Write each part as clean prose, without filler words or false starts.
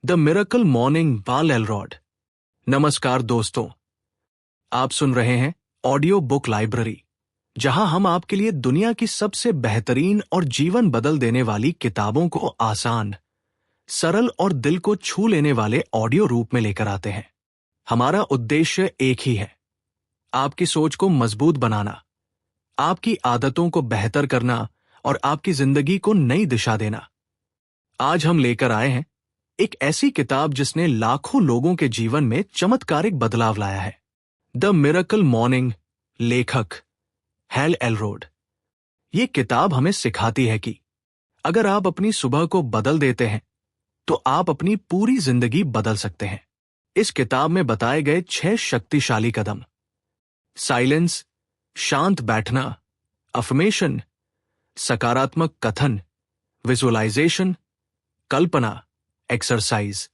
The miracle morning by Elrod. नमस्कार दोस्तों, आप सुन रहे हैं ऑडियो बुक लाइब्रेरी, जहां हम आपके लिए दुनिया की सबसे बेहतरीन और जीवन बदल देने वाली किताबों को आसान, सरल और दिल को छू लेने वाले ऑडियो रूप में लेकर आते हैं। हमारा उद्देश्य एक ही है, आपकी सोच को मजबूत बनाना, आपकी आदतों को बेहतर करना और आपकी जिंदगी को नई दिशा देना। आज हम लेकर आए हैं एक ऐसी किताब जिसने लाखों लोगों के जीवन में चमत्कारिक बदलाव लाया है। द मिरेकल मॉर्निंग, लेखक हैल एलरॉड। ये किताब हमें सिखाती है कि अगर आप अपनी सुबह को बदल देते हैं तो आप अपनी पूरी जिंदगी बदल सकते हैं। इस किताब में बताए गए 6 शक्तिशाली कदम, साइलेंस, शांत बैठना, अफर्मेशन, सकारात्मक कथन, विजुअलाइजेशन, कल्पना, एक्सरसाइज,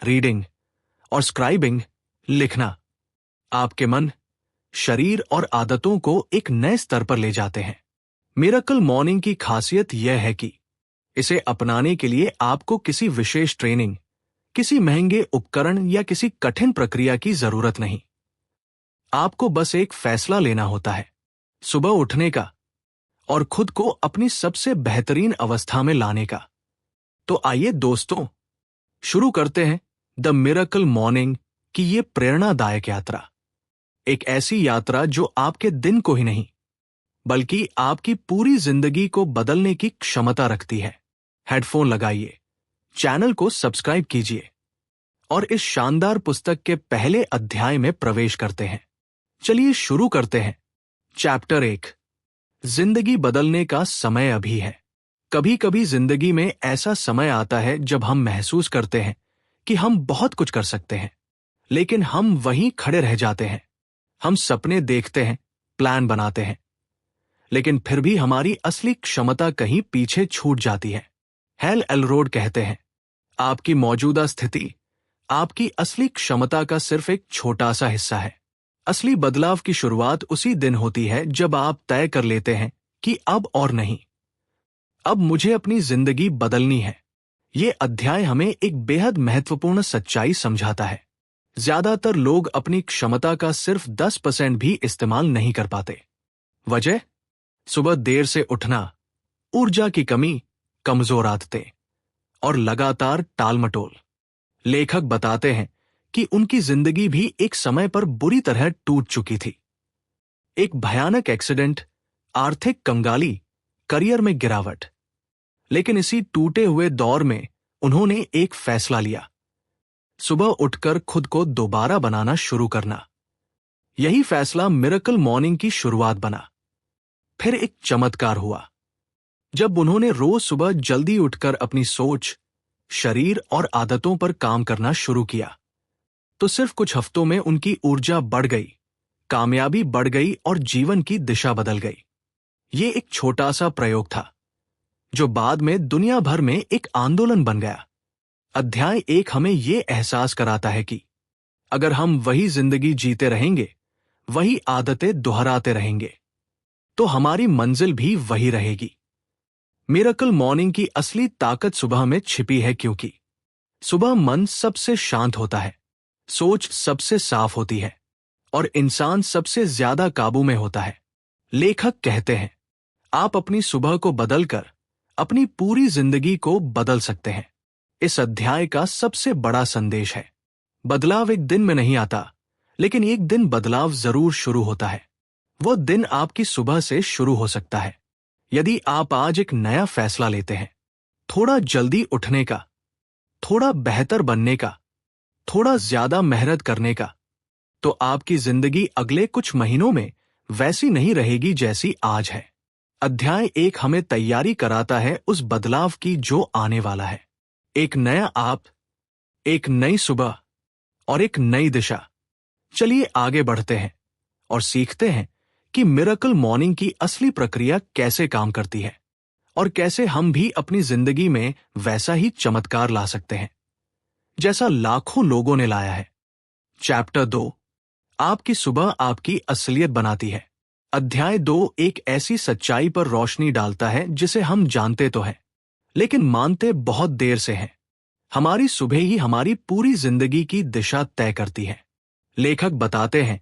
रीडिंग और स्क्राइबिंग, लिखना, आपके मन, शरीर और आदतों को एक नए स्तर पर ले जाते हैं। मिरेकल मॉर्निंग की खासियत यह है कि इसे अपनाने के लिए आपको किसी विशेष ट्रेनिंग, किसी महंगे उपकरण या किसी कठिन प्रक्रिया की जरूरत नहीं। आपको बस एक फैसला लेना होता है, सुबह उठने का और खुद को अपनी सबसे बेहतरीन अवस्था में लाने का। तो आइए दोस्तों, शुरू करते हैं द मिरेकल मॉर्निंग की ये प्रेरणादायक यात्रा। एक ऐसी यात्रा जो आपके दिन को ही नहीं बल्कि आपकी पूरी जिंदगी को बदलने की क्षमता रखती है। हेडफोन लगाइए, चैनल को सब्सक्राइब कीजिए और इस शानदार पुस्तक के पहले अध्याय में प्रवेश करते हैं। चलिए शुरू करते हैं। चैप्टर 1, जिंदगी बदलने का समय अभी है। कभी कभी जिंदगी में ऐसा समय आता है जब हम महसूस करते हैं कि हम बहुत कुछ कर सकते हैं, लेकिन हम वहीं खड़े रह जाते हैं। हम सपने देखते हैं, प्लान बनाते हैं, लेकिन फिर भी हमारी असली क्षमता कहीं पीछे छूट जाती है। हैल एलरॉड कहते हैं, आपकी मौजूदा स्थिति आपकी असली क्षमता का सिर्फ एक छोटा सा हिस्सा है। असली बदलाव की शुरुआत उसी दिन होती है जब आप तय कर लेते हैं कि अब और नहीं, अब मुझे अपनी जिंदगी बदलनी है। ये अध्याय हमें एक बेहद महत्वपूर्ण सच्चाई समझाता है। ज्यादातर लोग अपनी क्षमता का सिर्फ 10% भी इस्तेमाल नहीं कर पाते। वजह? सुबह देर से उठना, ऊर्जा की कमी, कमजोर आदतें और लगातार टालमटोल। लेखक बताते हैं कि उनकी जिंदगी भी एक समय पर बुरी तरह टूट चुकी थी। एक भयानक एक्सीडेंट, आर्थिक कंगाली, करियर में गिरावट। लेकिन इसी टूटे हुए दौर में उन्होंने एक फैसला लिया, सुबह उठकर खुद को दोबारा बनाना शुरू करना। यही फैसला मिरेकल मॉर्निंग की शुरुआत बना। फिर एक चमत्कार हुआ। जब उन्होंने रोज सुबह जल्दी उठकर अपनी सोच, शरीर और आदतों पर काम करना शुरू किया, तो सिर्फ कुछ हफ्तों में उनकी ऊर्जा बढ़ गई, कामयाबी बढ़ गई और जीवन की दिशा बदल गई। ये एक छोटा सा प्रयोग था जो बाद में दुनिया भर में एक आंदोलन बन गया। अध्याय 1 हमें यह एहसास कराता है कि अगर हम वही जिंदगी जीते रहेंगे, वही आदतें दोहराते रहेंगे, तो हमारी मंजिल भी वही रहेगी। मिरेकल मॉर्निंग की असली ताकत सुबह में छिपी है, क्योंकि सुबह मन सबसे शांत होता है, सोच सबसे साफ होती है और इंसान सबसे ज्यादा काबू में होता है। लेखक कहते हैं, आप अपनी सुबह को बदलकर अपनी पूरी जिंदगी को बदल सकते हैं। इस अध्याय का सबसे बड़ा संदेश है, बदलाव एक दिन में नहीं आता, लेकिन एक दिन बदलाव जरूर शुरू होता है। वो दिन आपकी सुबह से शुरू हो सकता है। यदि आप आज एक नया फैसला लेते हैं, थोड़ा जल्दी उठने का, थोड़ा बेहतर बनने का, थोड़ा ज्यादा मेहनत करने का, तो आपकी जिंदगी अगले कुछ महीनों में वैसी नहीं रहेगी जैसी आज है। अध्याय 1 हमें तैयारी कराता है उस बदलाव की जो आने वाला है। एक नया आप, एक नई सुबह और एक नई दिशा। चलिए आगे बढ़ते हैं और सीखते हैं कि मिरेकल मॉर्निंग की असली प्रक्रिया कैसे काम करती है और कैसे हम भी अपनी जिंदगी में वैसा ही चमत्कार ला सकते हैं जैसा लाखों लोगों ने लाया है। चैप्टर 2, आपकी सुबह आपकी असलियत बनाती है। अध्याय 2 एक ऐसी सच्चाई पर रोशनी डालता है जिसे हम जानते तो हैं, लेकिन मानते बहुत देर से हैं। हमारी सुबह ही हमारी पूरी जिंदगी की दिशा तय करती है। लेखक बताते हैं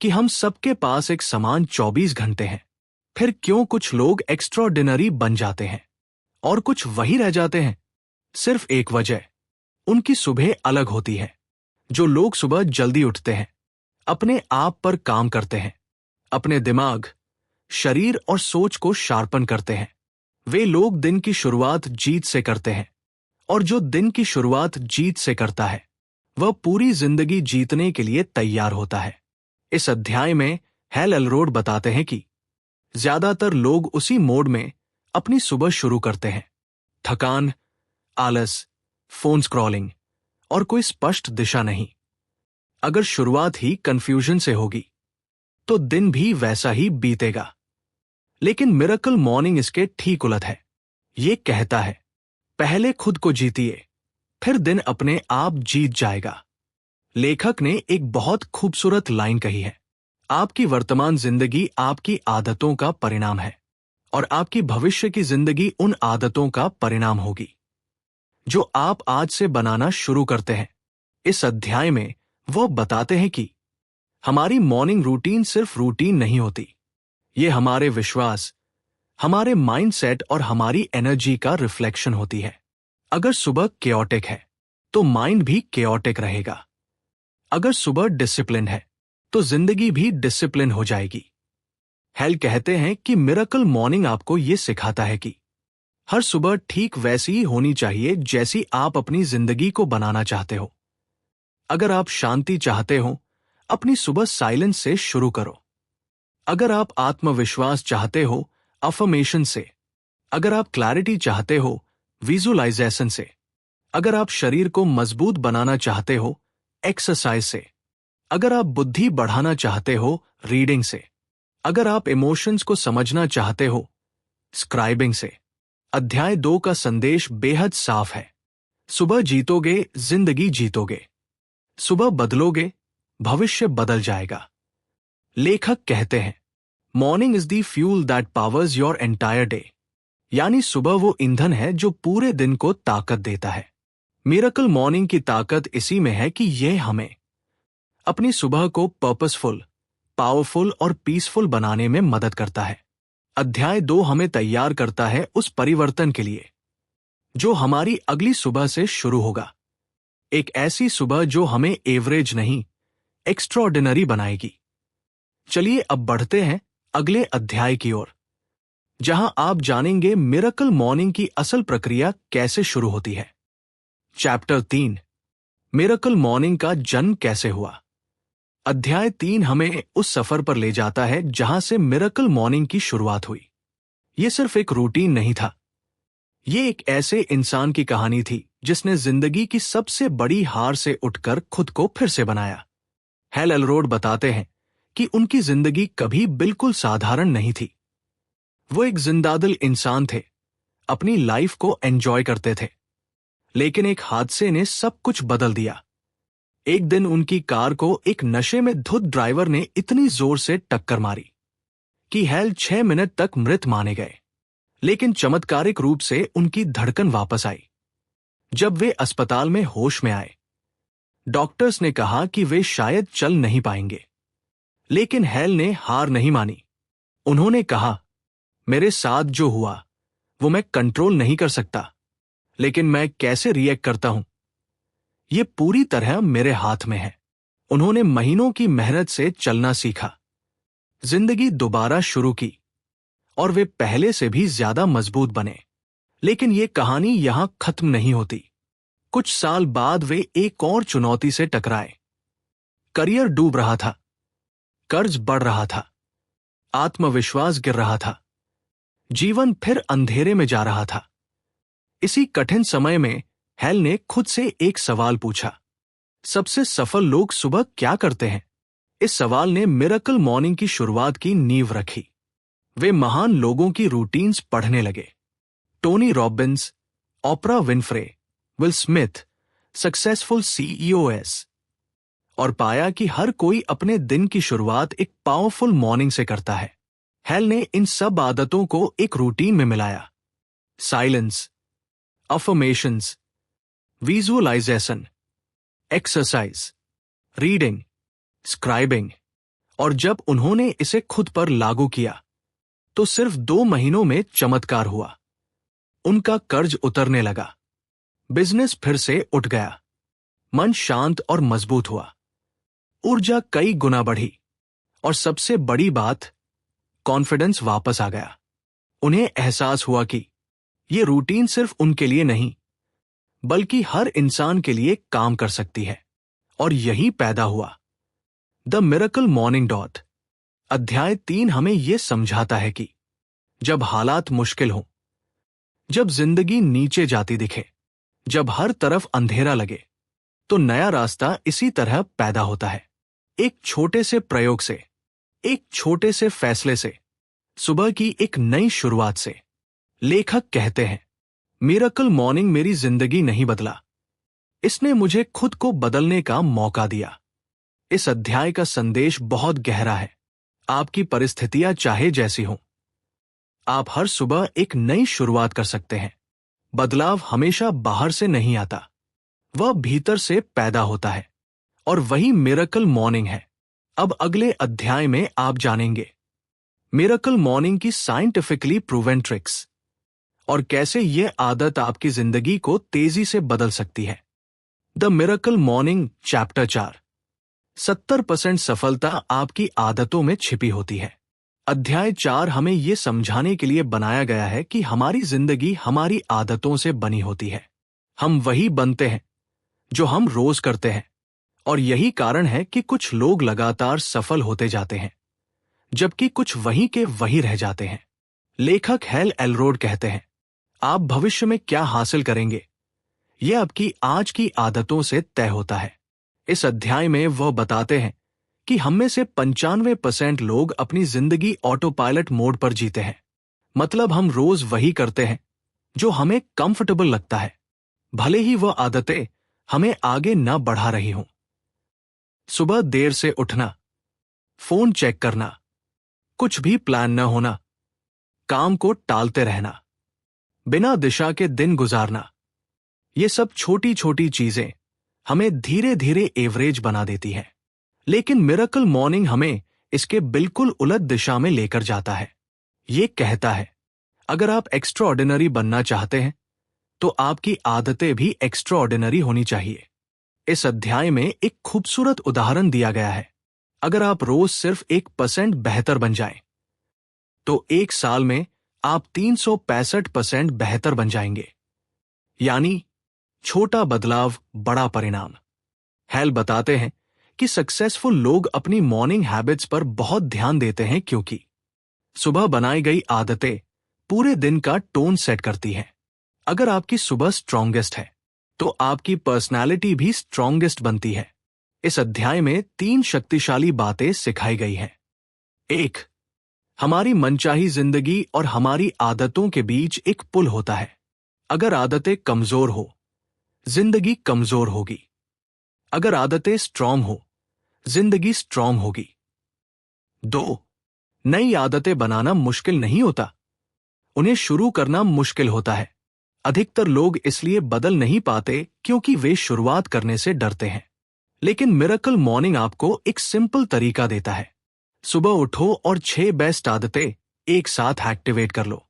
कि हम सबके पास एक समान 24 घंटे हैं। फिर क्यों कुछ लोग एक्स्ट्राऑर्डिनरी बन जाते हैं और कुछ वही रह जाते हैं? सिर्फ एक वजह, उनकी सुबह अलग होती है। जो लोग सुबह जल्दी उठते हैं, अपने आप पर काम करते हैं, अपने दिमाग, शरीर और सोच को शार्पन करते हैं, वे लोग दिन की शुरुआत जीत से करते हैं। और जो दिन की शुरुआत जीत से करता है, वह पूरी जिंदगी जीतने के लिए तैयार होता है। इस अध्याय में हैल एलरोड बताते हैं कि ज्यादातर लोग उसी मोड में अपनी सुबह शुरू करते हैं। थकान, आलस, फोन स्क्रॉलिंग और कोई स्पष्ट दिशा नहीं। अगर शुरुआत ही कंफ्यूजन से होगी, तो दिन भी वैसा ही बीतेगा। लेकिन मिरेकल मॉर्निंग इसके ठीक उलट है। ये कहता है, पहले खुद को जीतिए, फिर दिन अपने आप जीत जाएगा। लेखक ने एक बहुत खूबसूरत लाइन कही है, आपकी वर्तमान जिंदगी आपकी आदतों का परिणाम है और आपकी भविष्य की जिंदगी उन आदतों का परिणाम होगी जो आप आज से बनाना शुरू करते हैं। इस अध्याय में वो बताते हैं कि हमारी मॉर्निंग रूटीन सिर्फ रूटीन नहीं होती, ये हमारे विश्वास, हमारे माइंडसेट और हमारी एनर्जी का रिफ्लेक्शन होती है। अगर सुबह केओटिक है, तो माइंड भी केओटिक रहेगा। अगर सुबह डिसिप्लिन है, तो जिंदगी भी डिसिप्लिन हो जाएगी। हेल कहते हैं कि मिरेकल मॉर्निंग आपको ये सिखाता है कि हर सुबह ठीक वैसी ही होनी चाहिए जैसी आप अपनी जिंदगी को बनाना चाहते हो। अगर आप शांति चाहते हो, अपनी सुबह साइलेंस से शुरू करो। अगर आप आत्मविश्वास चाहते हो, अफर्मेशन से। अगर आप क्लैरिटी चाहते हो, विजुअलाइजेशन से। अगर आप शरीर को मजबूत बनाना चाहते हो, एक्सरसाइज से। अगर आप बुद्धि बढ़ाना चाहते हो, रीडिंग से। अगर आप इमोशंस को समझना चाहते हो, स्क्राइबिंग से। अध्याय 2 का संदेश बेहद साफ है। सुबह जीतोगे, जिंदगी जीतोगे। सुबह बदलोगे, भविष्य बदल जाएगा। लेखक कहते हैं, morning is the fuel that powers your entire day. यानी सुबह वो ईंधन है जो पूरे दिन को ताकत देता है। मिरेकल मॉर्निंग की ताकत इसी में है कि यह हमें अपनी सुबह को पर्पसफुल, पावरफुल और पीसफुल बनाने में मदद करता है। अध्याय 2 हमें तैयार करता है उस परिवर्तन के लिए जो हमारी अगली सुबह से शुरू होगा। एक ऐसी सुबह जो हमें एवरेज नहीं, एक्स्ट्राऑर्डिनरी बनाएगी। चलिए अब बढ़ते हैं अगले अध्याय की ओर, जहां आप जानेंगे मिरेकल मॉर्निंग की असल प्रक्रिया कैसे शुरू होती है। चैप्टर 3, मिरेकल मॉर्निंग का जन्म कैसे हुआ। अध्याय 3 हमें उस सफर पर ले जाता है जहां से मिरेकल मॉर्निंग की शुरुआत हुई। यह सिर्फ एक रूटीन नहीं था, यह एक ऐसे इंसान की कहानी थी जिसने जिंदगी की सबसे बड़ी हार से उठकर खुद को फिर से बनाया। हैल एलरोड बताते हैं कि उनकी जिंदगी कभी बिल्कुल साधारण नहीं थी। वो एक जिंदादिल इंसान थे, अपनी लाइफ को एंजॉय करते थे। लेकिन एक हादसे ने सब कुछ बदल दिया। एक दिन उनकी कार को एक नशे में धुत ड्राइवर ने इतनी जोर से टक्कर मारी कि हैल 6 मिनट तक मृत माने गए। लेकिन चमत्कारिक रूप से उनकी धड़कन वापस आई। जब वे अस्पताल में होश में आए, डॉक्टर्स ने कहा कि वे शायद चल नहीं पाएंगे। लेकिन हैल ने हार नहीं मानी। उन्होंने कहा, मेरे साथ जो हुआ वो मैं कंट्रोल नहीं कर सकता, लेकिन मैं कैसे रिएक्ट करता हूं, ये पूरी तरह मेरे हाथ में है। उन्होंने महीनों की मेहनत से चलना सीखा, जिंदगी दोबारा शुरू की और वे पहले से भी ज्यादा मजबूत बने। लेकिन ये कहानी यहां खत्म नहीं होती। कुछ साल बाद वे एक और चुनौती से टकराए। करियर डूब रहा था, कर्ज बढ़ रहा था, आत्मविश्वास गिर रहा था, जीवन फिर अंधेरे में जा रहा था। इसी कठिन समय में हैल ने खुद से एक सवाल पूछा, सबसे सफल लोग सुबह क्या करते हैं? इस सवाल ने मिरेकल मॉर्निंग की शुरुआत की नींव रखी। वे महान लोगों की रूटीन्स पढ़ने लगे, Tony Robbins, Oprah Winfrey, will Smith, successful CEOs, और पाया कि हर कोई अपने दिन की शुरुआत एक पावरफुल मॉर्निंग से करता है। हैल ने इन सब आदतों को एक रूटीन में मिलाया, silence, affirmations, visualisation, exercise, reading, scribing, और जब उन्होंने इसे खुद पर लागू किया तो सिर्फ 2 महीनों में चमत्कार हुआ। उनका कर्ज उतरने लगा, बिजनेस फिर से उठ गया, मन शांत और मजबूत हुआ, ऊर्जा कई गुना बढ़ी, और सबसे बड़ी बात, कॉन्फिडेंस वापस आ गया। उन्हें एहसास हुआ कि ये रूटीन सिर्फ उनके लिए नहीं बल्कि हर इंसान के लिए काम कर सकती है। और यही पैदा हुआ द मिरेकल मॉर्निंग डॉट। अध्याय 3 हमें यह समझाता है कि जब हालात मुश्किल हों, जब जिंदगी नीचे जाती दिखे, जब हर तरफ अंधेरा लगे, तो नया रास्ता इसी तरह पैदा होता है। एक छोटे से प्रयोग से, एक छोटे से फैसले से, सुबह की एक नई शुरुआत से। लेखक कहते हैं, मिरेकल मॉर्निंग मेरी जिंदगी नहीं बदला, इसने मुझे खुद को बदलने का मौका दिया। इस अध्याय का संदेश बहुत गहरा है। आपकी परिस्थितियां चाहे जैसी हों, आप हर सुबह एक नई शुरुआत कर सकते हैं। बदलाव हमेशा बाहर से नहीं आता, वह भीतर से पैदा होता है, और वही मिरेकल मॉर्निंग है। अब अगले अध्याय में आप जानेंगे मिरेकल मॉर्निंग की साइंटिफिकली प्रूवन ट्रिक्स और कैसे यह आदत आपकी जिंदगी को तेजी से बदल सकती है। The miracle morning chapter 4। 70% सफलता आपकी आदतों में छिपी होती है। अध्याय 4 हमें यह समझाने के लिए बनाया गया है कि हमारी जिंदगी हमारी आदतों से बनी होती है। हम वही बनते हैं जो हम रोज करते हैं, और यही कारण है कि कुछ लोग लगातार सफल होते जाते हैं जबकि कुछ वहीं के वहीं रह जाते हैं। लेखक हैल एलरोड कहते हैं, आप भविष्य में क्या हासिल करेंगे यह आपकी आज की आदतों से तय होता है। इस अध्याय में वह बताते हैं कि हम में से 95% लोग अपनी जिंदगी ऑटो पायलट मोड पर जीते हैं। मतलब हम रोज वही करते हैं जो हमें कंफर्टेबल लगता है, भले ही वह आदतें हमें आगे न बढ़ा रही हों। सुबह देर से उठना, फोन चेक करना, कुछ भी प्लान न होना, काम को टालते रहना, बिना दिशा के दिन गुजारना, ये सब छोटी छोटी चीजें हमें धीरे धीरे एवरेज बना देती हैं। लेकिन मिरेकल मॉर्निंग हमें इसके बिल्कुल उलट दिशा में लेकर जाता है। ये कहता है, अगर आप एक्स्ट्रा ऑर्डिनरी बनना चाहते हैं तो आपकी आदतें भी एक्स्ट्रा ऑर्डिनरी होनी चाहिए। इस अध्याय में एक खूबसूरत उदाहरण दिया गया है। अगर आप रोज सिर्फ 1% बेहतर बन जाएं, तो 1 साल में आप 365% बेहतर बन जाएंगे। यानी छोटा बदलाव, बड़ा परिणाम। हैल बताते हैं कि सक्सेसफुल लोग अपनी मॉर्निंग हैबिट्स पर बहुत ध्यान देते हैं क्योंकि सुबह बनाई गई आदतें पूरे दिन का टोन सेट करती हैं। अगर आपकी सुबह स्ट्रॉन्गेस्ट है तो आपकी पर्सनैलिटी भी स्ट्रॉन्गेस्ट बनती है। इस अध्याय में 3 शक्तिशाली बातें सिखाई गई हैं। 1, हमारी मनचाही जिंदगी और हमारी आदतों के बीच एक पुल होता है। अगर आदतें कमजोर हो, जिंदगी कमजोर होगी। अगर आदतें स्ट्रांग हो, जिंदगी स्ट्रांग होगी। 2, नई आदतें बनाना मुश्किल नहीं होता, उन्हें शुरू करना मुश्किल होता है। अधिकतर लोग इसलिए बदल नहीं पाते क्योंकि वे शुरुआत करने से डरते हैं। लेकिन मिरेकल मॉर्निंग आपको एक सिंपल तरीका देता है। सुबह उठो और 6 बेस्ट आदतें एक साथ एक्टिवेट कर लो।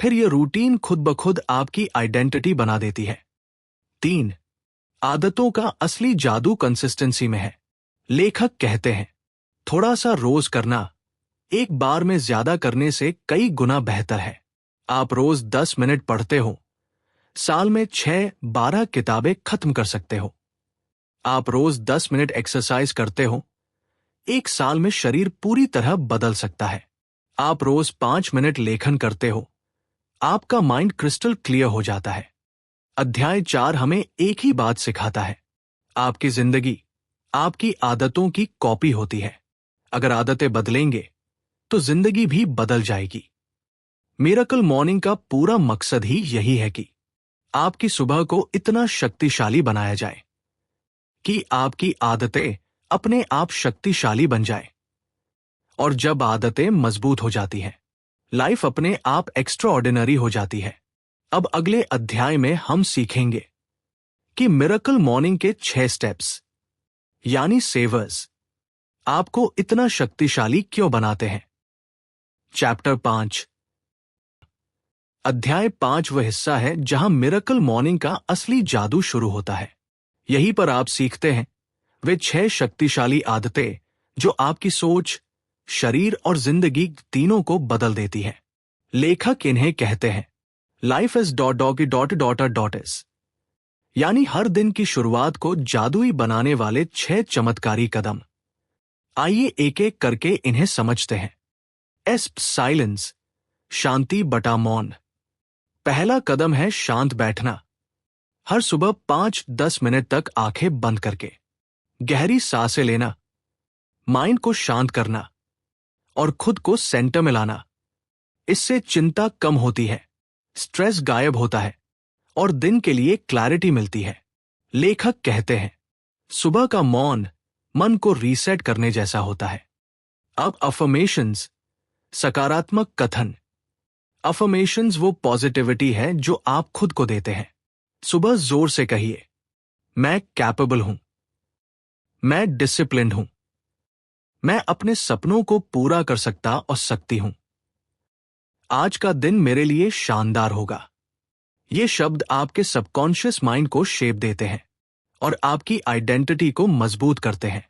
फिर यह रूटीन खुद ब खुद आपकी आइडेंटिटी बना देती है। 3, आदतों का असली जादू कंसिस्टेंसी में है। लेखक कहते हैं, थोड़ा सा रोज करना एक बार में ज्यादा करने से कई गुना बेहतर है। आप रोज 10 मिनट पढ़ते हो, साल में 6-12 किताबें खत्म कर सकते हो। आप रोज 10 मिनट एक्सरसाइज करते हो, एक साल में शरीर पूरी तरह बदल सकता है। आप रोज 5 मिनट लेखन करते हो, आपका माइंड क्रिस्टल क्लियर हो जाता है। अध्याय 4 हमें एक ही बात सिखाता है, आपकी जिंदगी आपकी आदतों की कॉपी होती है। अगर आदतें बदलेंगे तो जिंदगी भी बदल जाएगी। मिरेकल मॉर्निंग का पूरा मकसद ही यही है कि आपकी सुबह को इतना शक्तिशाली बनाया जाए कि आपकी आदतें अपने आप शक्तिशाली बन जाए। और जब आदतें मजबूत हो जाती हैं, लाइफ अपने आप एक्स्ट्रा ऑर्डिनरी हो जाती है। अब अगले अध्याय में हम सीखेंगे कि मिरेकल मॉर्निंग के 6 स्टेप्स यानी सेवर्स आपको इतना शक्तिशाली क्यों बनाते हैं। चैप्टर 5। अध्याय 5 वह हिस्सा है जहां मिरेकल मॉर्निंग का असली जादू शुरू होता है। यहीं पर आप सीखते हैं वे 6 शक्तिशाली आदतें जो आपकी सोच, शरीर और जिंदगी तीनों को बदल देती है। लेखक इन्हें कहते हैं लाइफ इज .डॉट यानी हर दिन की शुरुआत को जादुई बनाने वाले 6 चमत्कारी कदम। आइए एक एक करके इन्हें समझते हैं। साइलेंस, शांति बटा मौन। पहला कदम है शांत बैठना। हर सुबह 5-10 मिनट तक आंखें बंद करके गहरी सांसें लेना, माइंड को शांत करना और खुद को सेंटर में लाना। इससे चिंता कम होती है, स्ट्रेस गायब होता है और दिन के लिए क्लैरिटी मिलती है। लेखक कहते हैं सुबह का मौन मन को रीसेट करने जैसा होता है। अब अफर्मेशंस, सकारात्मक कथन। अफर्मेशंस वो पॉजिटिविटी है जो आप खुद को देते हैं। सुबह जोर से कहिए, मैं कैपेबल हूं, मैं डिसिप्लिन्ड हूं, मैं अपने सपनों को पूरा कर सकता और सकती हूं, आज का दिन मेरे लिए शानदार होगा। ये शब्द आपके सबकॉन्शियस माइंड को शेप देते हैं और आपकी आइडेंटिटी को मजबूत करते हैं।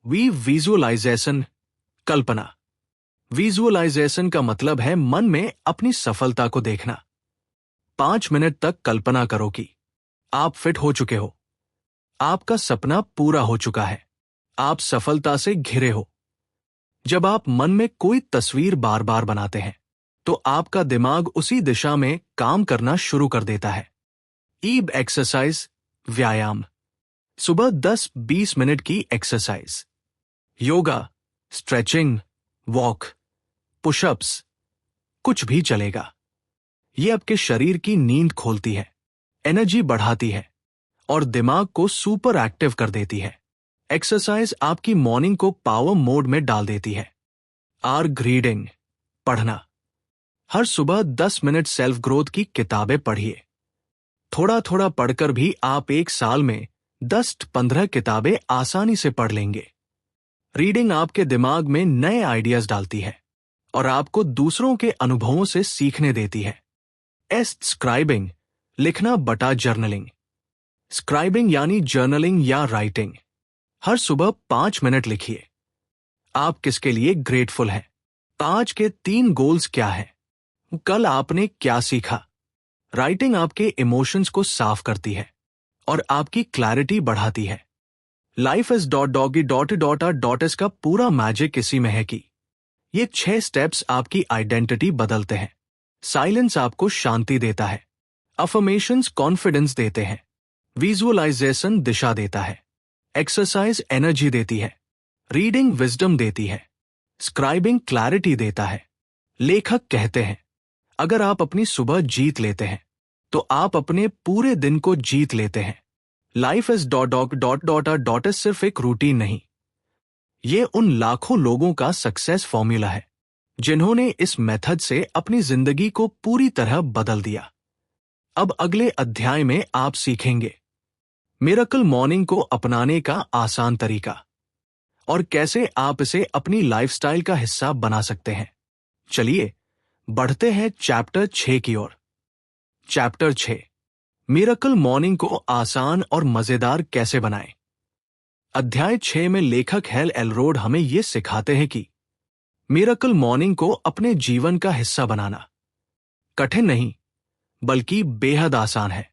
विजुअलाइजेशन, कल्पना। विजुअलाइजेशन का मतलब है मन में अपनी सफलता को देखना। 5 मिनट तक कल्पना करो कि आप फिट हो चुके हो, आपका सपना पूरा हो चुका है, आप सफलता से घिरे हो। जब आप मन में कोई तस्वीर बार बार बनाते हैं तो आपका दिमाग उसी दिशा में काम करना शुरू कर देता है। ईब एक्सरसाइज, व्यायाम। सुबह 10-20 मिनट की exercise, yoga, stretching, walk, pushups, कुछ भी चलेगा। ये आपके शरीर की नींद खोलती है, एनर्जी बढ़ाती है और दिमाग को सुपर एक्टिव कर देती है। एक्सरसाइज आपकी मॉर्निंग को पावर मोड में डाल देती है। रीडिंग, पढ़ना। हर सुबह 10 मिनट सेल्फ ग्रोथ की किताबें पढ़िए। थोड़ा थोड़ा पढ़कर भी आप एक साल में 10-15 किताबें आसानी से पढ़ लेंगे। रीडिंग आपके दिमाग में नए आइडियाज डालती है और आपको दूसरों के अनुभवों से सीखने देती है। स्क्राइबिंग, लिखना बटा जर्नलिंग। स्क्राइबिंग यानी जर्नलिंग या राइटिंग। हर सुबह 5 मिनट लिखिए, आप किसके लिए ग्रेटफुल हैं, आज के 3 गोल्स क्या हैं, कल आपने क्या सीखा। राइटिंग आपके इमोशंस को साफ करती है और आपकी क्लैरिटी बढ़ाती है। लाइफ इज .डॉट का पूरा मैजिक इसी में है कि ये 6 स्टेप्स आपकी आइडेंटिटी बदलते हैं। साइलेंस आपको शांति देता है, अफर्मेशंस कॉन्फिडेंस देते हैं, विजुअलाइजेशन दिशा देता है, एक्सरसाइज एनर्जी देती है, रीडिंग विजडम देती है, स्क्राइबिंग क्लैरिटी देता है। लेखक कहते हैं अगर आप अपनी सुबह जीत लेते हैं तो आप अपने पूरे दिन को जीत लेते हैं। लाइफ इज .डॉट सिर्फ एक रूटीन नहीं, ये उन लाखों लोगों का सक्सेस फॉर्मूला है जिन्होंने इस मेथड से अपनी जिंदगी को पूरी तरह बदल दिया। अब अगले अध्याय में आप सीखेंगे मिरेकल मॉर्निंग को अपनाने का आसान तरीका और कैसे आप इसे अपनी लाइफस्टाइल का हिस्सा बना सकते हैं। चलिए बढ़ते हैं चैप्टर 6 की ओर। चैप्टर 6, मिरेकल मॉर्निंग को आसान और मजेदार कैसे बनाएं। अध्याय 6 में लेखक हेल एलरोड हमें यह सिखाते हैं कि मिरेकल मॉर्निंग को अपने जीवन का हिस्सा बनाना कठिन नहीं बल्कि बेहद आसान है।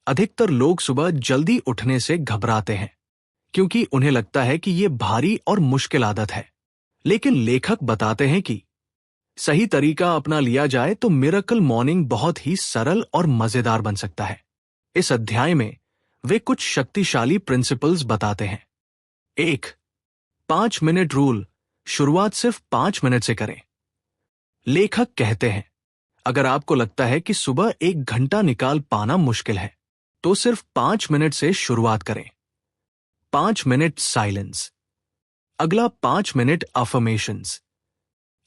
अधिकतर लोग सुबह जल्दी उठने से घबराते हैं क्योंकि उन्हें लगता है कि यह भारी और मुश्किल आदत है, लेकिन लेखक बताते हैं कि सही तरीका अपना लिया जाए तो मिरेकल मॉर्निंग बहुत ही सरल और मजेदार बन सकता है। इस अध्याय में वे कुछ शक्तिशाली प्रिंसिपल्स बताते हैं। 1. 5 मिनट रूल, शुरुआत सिर्फ 5 मिनट से करें। लेखक कहते हैं अगर आपको लगता है कि सुबह 1 घंटा निकाल पाना मुश्किल है तो सिर्फ 5 मिनट से शुरुआत करें। 5 मिनट साइलेंस, अगला 5 मिनट अफर्मेशंस,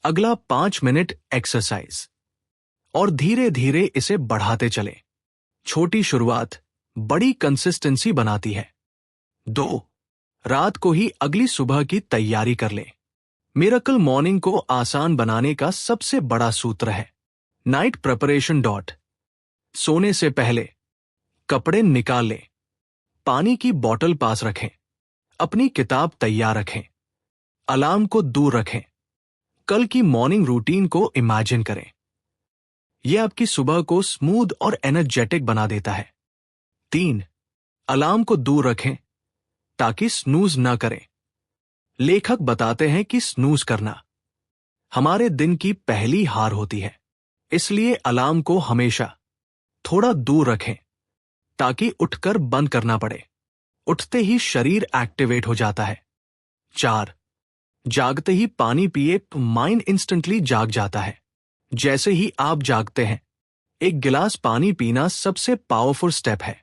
अगला 5 मिनट एक्सरसाइज और धीरे धीरे इसे बढ़ाते चलें। छोटी शुरुआत, बड़ी कंसिस्टेंसी बनाती है। 2. रात को ही अगली सुबह की तैयारी कर लें। मिरेकल मॉर्निंग को आसान बनाने का सबसे बड़ा सूत्र है नाइट प्रिपरेशन. सोने से पहले कपड़े निकाल लें, पानी की बोतल पास रखें, अपनी किताब तैयार रखें, अलार्म को दूर रखें, कल की मॉर्निंग रूटीन को इमेजिन करें। यह आपकी सुबह को स्मूथ और एनर्जेटिक बना देता है। 3. अलार्म को दूर रखें ताकि स्नूज ना करें। लेखक बताते हैं कि स्नूज करना हमारे दिन की पहली हार होती है, इसलिए अलार्म को हमेशा थोड़ा दूर रखें ताकि उठकर बंद करना पड़े। उठते ही शरीर एक्टिवेट हो जाता है। 4. जागते ही पानी पिए तो माइंड इंस्टेंटली जाग जाता है। जैसे ही आप जागते हैं, एक गिलास पानी पीना सबसे पावरफुल स्टेप है।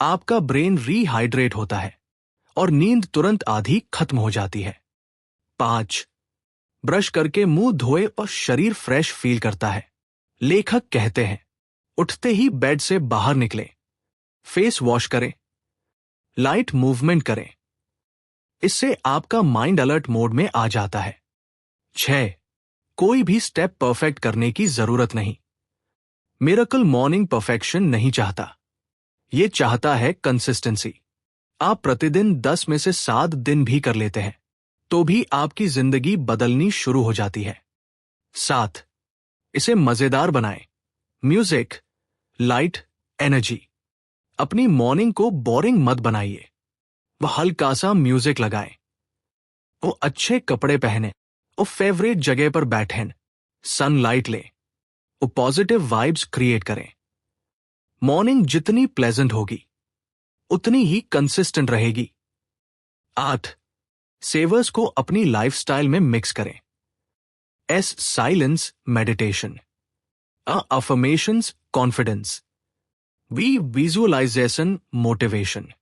आपका ब्रेन रीहाइड्रेट होता है और नींद तुरंत आधी खत्म हो जाती है। 5. ब्रश करके मुंह धोए और शरीर फ्रेश फील करता है। लेखक कहते हैं, उठते ही बेड से बाहर निकलें, फेस वॉश करें, लाइट मूवमेंट करें। इससे आपका माइंड अलर्ट मोड में आ जाता है। 6. कोई भी स्टेप परफेक्ट करने की जरूरत नहीं। मिरेकल मॉर्निंग परफेक्शन नहीं चाहता, यह चाहता है कंसिस्टेंसी। आप प्रतिदिन 10 में से 7 दिन भी कर लेते हैं तो भी आपकी जिंदगी बदलनी शुरू हो जाती है। 7. इसे मजेदार बनाएं। Music, light, energy. अपनी मॉर्निंग को बोरिंग मत बनाइए। वो हल्का सा म्यूजिक लगाएं, वो अच्छे कपड़े पहने, वो फेवरेट जगह पर बैठें, सनलाइट लें, वो पॉजिटिव वाइब्स क्रिएट करें। मॉर्निंग जितनी प्लेजेंट होगी उतनी ही कंसिस्टेंट रहेगी। 8. सेवर्स को अपनी लाइफस्टाइल में मिक्स करें। S. Silence meditation, affirmations confidence, V visualisation motivation,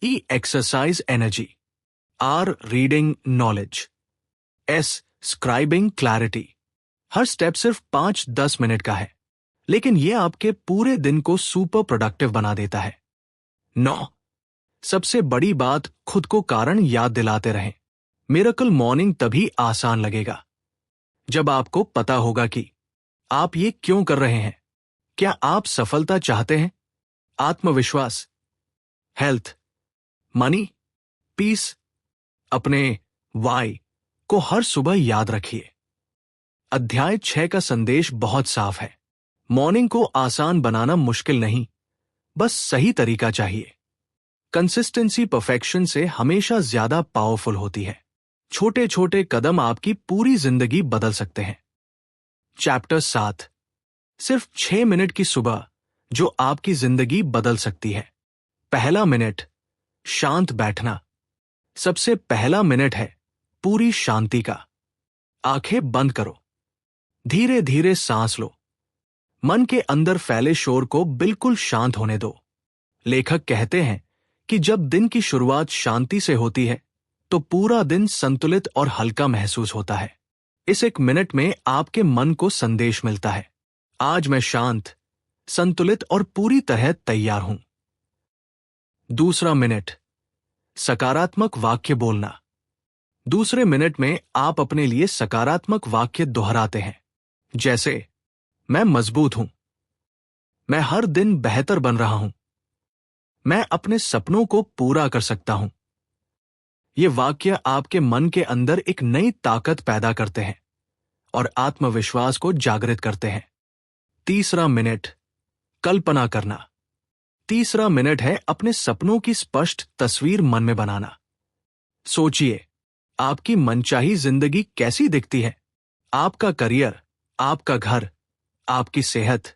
E exercise energy, R reading knowledge, S scribing clarity. हर स्टेप सिर्फ 5-10 मिनट का है, लेकिन यह आपके पूरे दिन को सुपर प्रोडक्टिव बना देता है। 9. सबसे बड़ी बात, खुद को कारण याद दिलाते रहें। मिरेकल मॉर्निंग तभी आसान लगेगा जब आपको पता होगा कि आप ये क्यों कर रहे हैं। क्या आप सफलता चाहते हैं, आत्मविश्वास, हेल्थ, मनी, पीस? अपने वाई को हर सुबह याद रखिए। अध्याय 6 का संदेश बहुत साफ है। मॉर्निंग को आसान बनाना मुश्किल नहीं, बस सही तरीका चाहिए। कंसिस्टेंसी परफेक्शन से हमेशा ज्यादा पावरफुल होती है। छोटे छोटे कदम आपकी पूरी जिंदगी बदल सकते हैं। चैप्टर 7, सिर्फ 6 मिनट की सुबह जो आपकी जिंदगी बदल सकती है। पहला मिनट, शांत बैठना। सबसे पहला मिनट है पूरी शांति का। आंखें बंद करो, धीरे धीरे सांस लो, मन के अंदर फैले शोर को बिल्कुल शांत होने दो। लेखक कहते हैं कि जब दिन की शुरुआत शांति से होती है तो पूरा दिन संतुलित और हल्का महसूस होता है। इस एक मिनट में आपके मन को संदेश मिलता है, आज मैं शांत, संतुलित और पूरी तरह तैयार हूं। दूसरा मिनट, सकारात्मक वाक्य बोलना। दूसरे मिनट में आप अपने लिए सकारात्मक वाक्य दोहराते हैं, जैसे मैं मजबूत हूं, मैं हर दिन बेहतर बन रहा हूं, मैं अपने सपनों को पूरा कर सकता हूं। ये वाक्य आपके मन के अंदर एक नई ताकत पैदा करते हैं और आत्मविश्वास को जागृत करते हैं। तीसरा मिनट, कल्पना करना। तीसरा मिनट है अपने सपनों की स्पष्ट तस्वीर मन में बनाना। सोचिए, आपकी मनचाही जिंदगी कैसी दिखती है? आपका करियर, आपका घर, आपकी सेहत,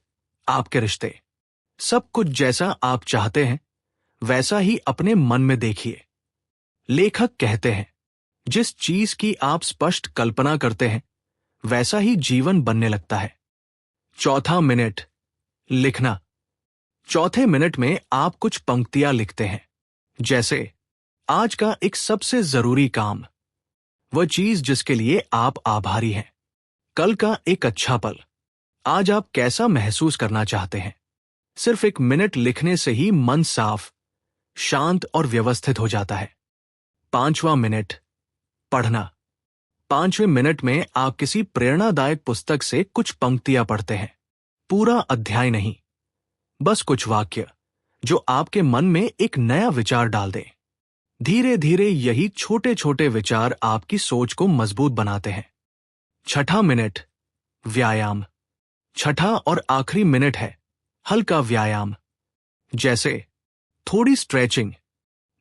आपके रिश्ते, सब कुछ जैसा आप चाहते हैं वैसा ही अपने मन में देखिए। लेखक कहते हैं, जिस चीज की आप स्पष्ट कल्पना करते हैं वैसा ही जीवन बनने लगता है। चौथा मिनट, लिखना। चौथे मिनट में आप कुछ पंक्तियां लिखते हैं, जैसे आज का एक सबसे जरूरी काम, वह चीज जिसके लिए आप आभारी हैं, कल का एक अच्छा पल, आज आप कैसा महसूस करना चाहते हैं। सिर्फ 1 मिनट लिखने से ही मन साफ, शांत और व्यवस्थित हो जाता है। 5वां मिनट, पढ़ना। 5वें मिनट में आप किसी प्रेरणादायक पुस्तक से कुछ पंक्तियां पढ़ते हैं। पूरा अध्याय नहीं, बस कुछ वाक्य जो आपके मन में एक नया विचार डाल दें। धीरे धीरे यही छोटे छोटे विचार आपकी सोच को मजबूत बनाते हैं। 6ठा मिनट, व्यायाम। 6ठा और आखिरी मिनट है हल्का व्यायाम, जैसे थोड़ी स्ट्रेचिंग,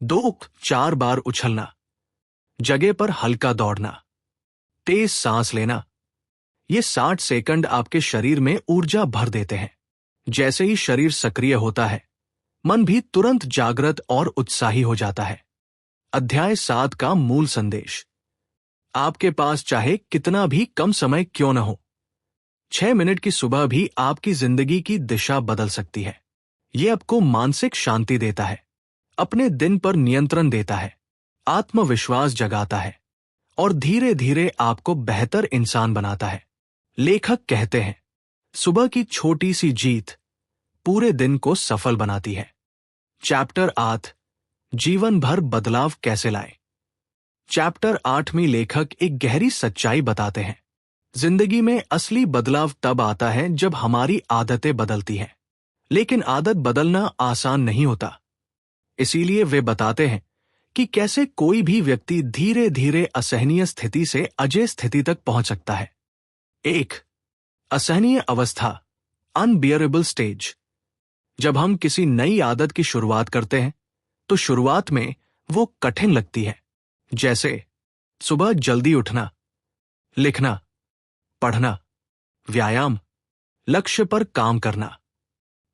2-4 बार उछलना, जगह पर हल्का दौड़ना, तेज सांस लेना। ये 60 सेकंड आपके शरीर में ऊर्जा भर देते हैं। जैसे ही शरीर सक्रिय होता है, मन भी तुरंत जागृत और उत्साही हो जाता है। अध्याय 7 का मूल संदेश। आपके पास चाहे कितना भी कम समय क्यों न हो, 6 मिनट की सुबह भी आपकी जिंदगी की दिशा बदल सकती है। ये आपको मानसिक शांति देता है, अपने दिन पर नियंत्रण देता है, आत्मविश्वास जगाता है और धीरे धीरे आपको बेहतर इंसान बनाता है। लेखक कहते हैं, सुबह की छोटी सी जीत पूरे दिन को सफल बनाती है। चैप्टर 8, जीवन भर बदलाव कैसे लाएं। चैप्टर 8 में लेखक एक गहरी सच्चाई बताते हैं। जिंदगी में असली बदलाव तब आता है जब हमारी आदतें बदलती हैं, लेकिन आदत बदलना आसान नहीं होता। इसीलिए वे बताते हैं कि कैसे कोई भी व्यक्ति धीरे धीरे असहनीय स्थिति से अजेय स्थिति तक पहुंच सकता है। 1. असहनीय अवस्था, अनबियरेबल स्टेज। जब हम किसी नई आदत की शुरुआत करते हैं तो शुरुआत में वो कठिन लगती है, जैसे सुबह जल्दी उठना, लिखना, पढ़ना, व्यायाम, लक्ष्य पर काम करना।